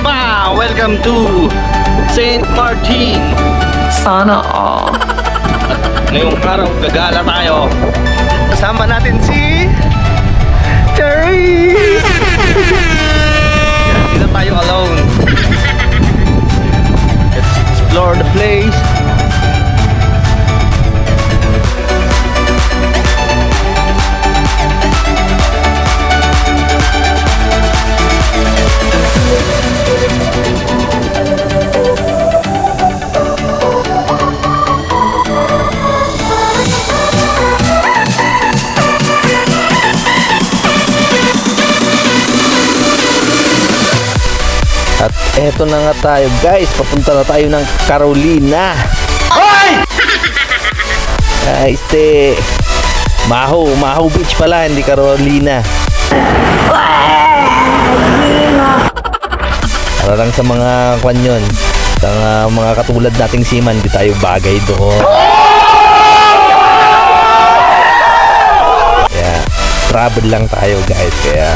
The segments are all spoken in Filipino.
pa! Welcome to St. Martin! Sana all. Ngayong araw, gagala tayo. Kasama natin si Terry! Hindi na tayo alone. Let's explore the place. At eto na nga tayo guys, papunta na tayo ng Carolina. Hoy! Guys, Maho Beach pala, hindi Carolina. Para lang sa mga kanyon, sa mga katulad nating seaman, di tayo bagay doon. Kaya travel lang tayo guys, kaya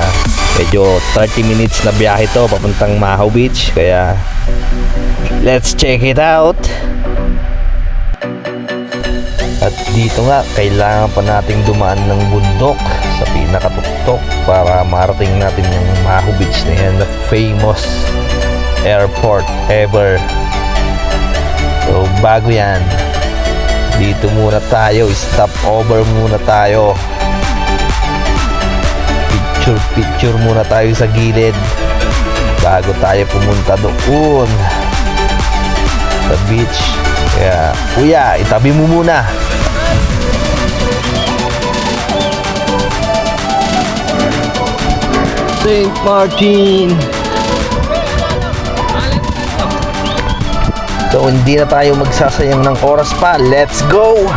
medyo 30 minutes na biyahe to papuntang Maho Beach, kaya let's check it out. At dito nga kailangan pa nating dumaan ng bundok sa pinakatuktok para marating natin yung Maho Beach na yan, the famous airport ever. So bago yan, dito muna tayo, stop over muna tayo, picture muna tayo sa gilid bago tayo pumunta doon sa beach. Kaya kuya, itabi mo muna. St. Martin. So hindi na tayo magsasayang ng oras pa, let's go.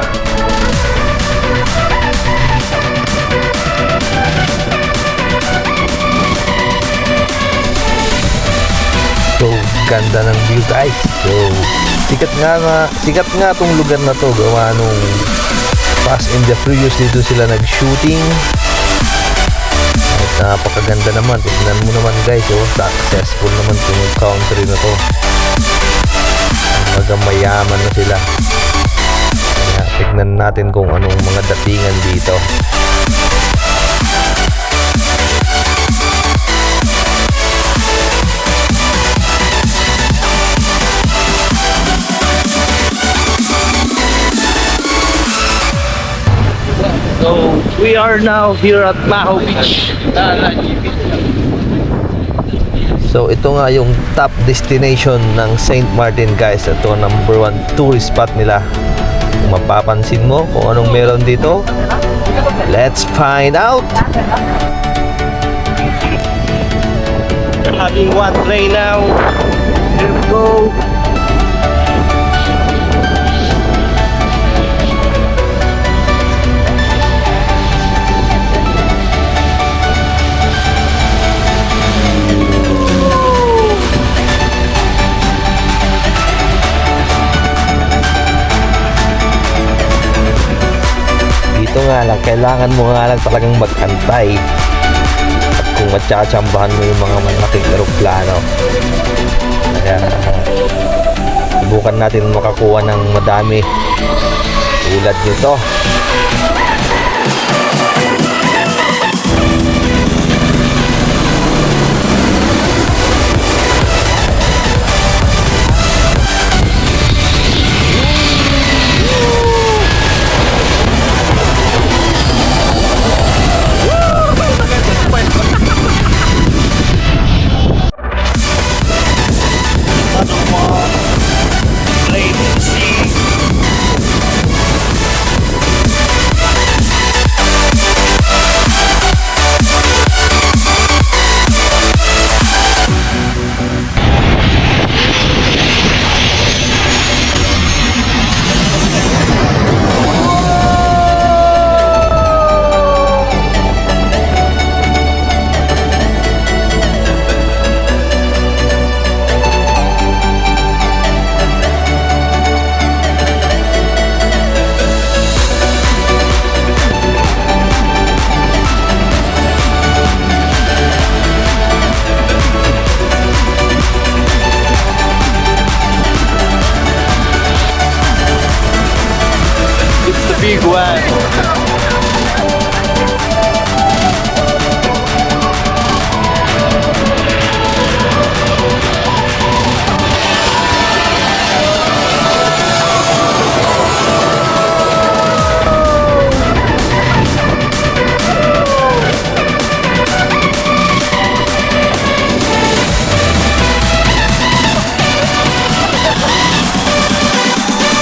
So, ganda ng view guys. So, sikat nga tong lugar na to. Gawa nung Fast and the Furious, dito sila nag-shooting. At napakaganda naman. Tignan mo naman guys, oh, successful naman tong country na to. Mayaman na sila. Kaya, tignan natin kung anong mga datingan dito. So, we are now here at Maho Beach. So, ito nga yung top destination ng St. Martin guys. Ito ang #1 tourist spot nila. Kung mapapansin mo kung anong meron dito, let's find out. We're having one play now. Here we go. Ito nga lang, kailangan mo nga lang talagang mag-antay. At kung matsatsambahan mo yung mga malaking aeroplano. Kaya subukan natin makakuha ng madami tulad nito. everyone.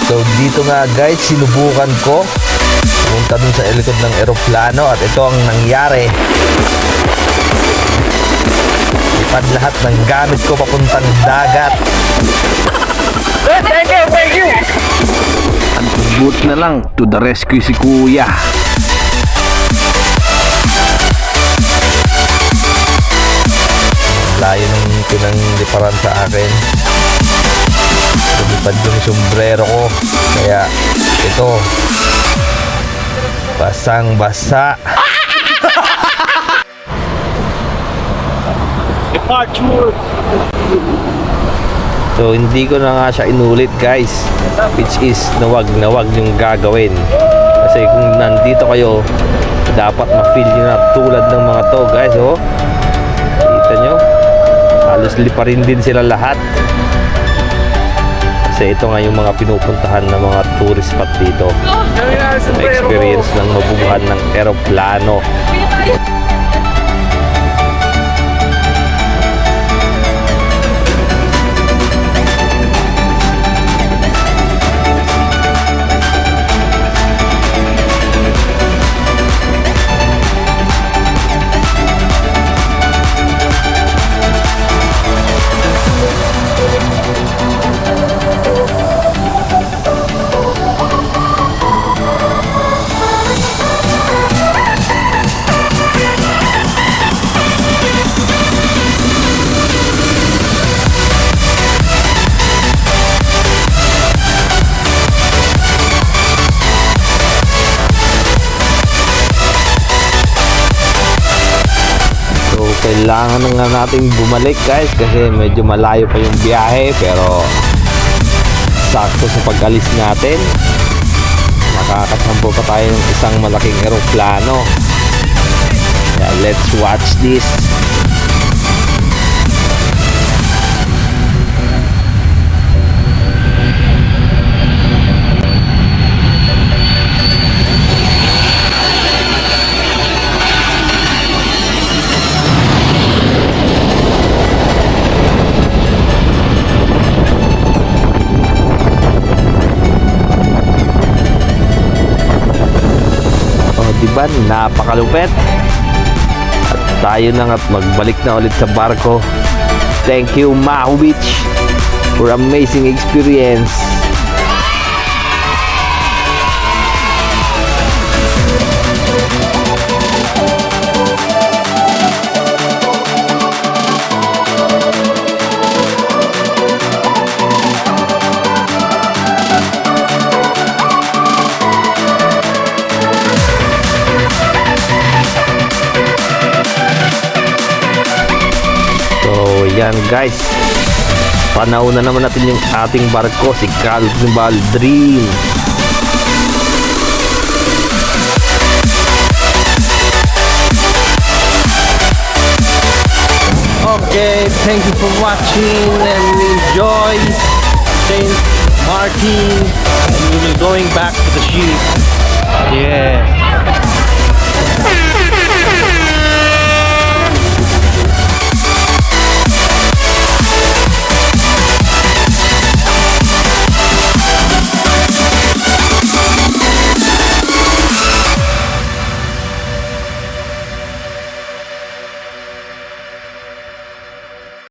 So dito nga guys, sinubukan ko pumunta dun sa likod ng eroplano at ito ang nangyari. Ipad lahat ng gamit ko papuntang dagat. Thank you. At boot na lang to the rescue si Kuya. Layo ng pinangliparan sa akin. Lumipad yung sombrero ko. Kaya ito, basang basa. Departure. So hindi ko na nga siya inulit guys, which is na wag yung gagawin. Kasi kung nandito kayo, dapat ma-feel nyo na tulad ng mga to guys. Oh, kita nyo, halos liparin din sila lahat. Kasi ito nga yung mga pinupuntahan ng mga tourist spot dito, na experience ng mabubuhan ng eroplano. Kailangan na nga nating bumalik guys kasi medyo malayo pa yung biyahe, pero sakto sa pag-alis natin makakasampo pa tayo ng isang malaking eroplano. Yeah, let's watch this. Diba, napakalupet. At tayo na nga't magbalik na ulit sa barko. Thank you Mahu Beach for amazing experience. Yan guys, panahon na naman natin yung ating barko, si Carnival Dream. Okay, thank you for watching and enjoy Saint Martin. And we'll be going back to the ship.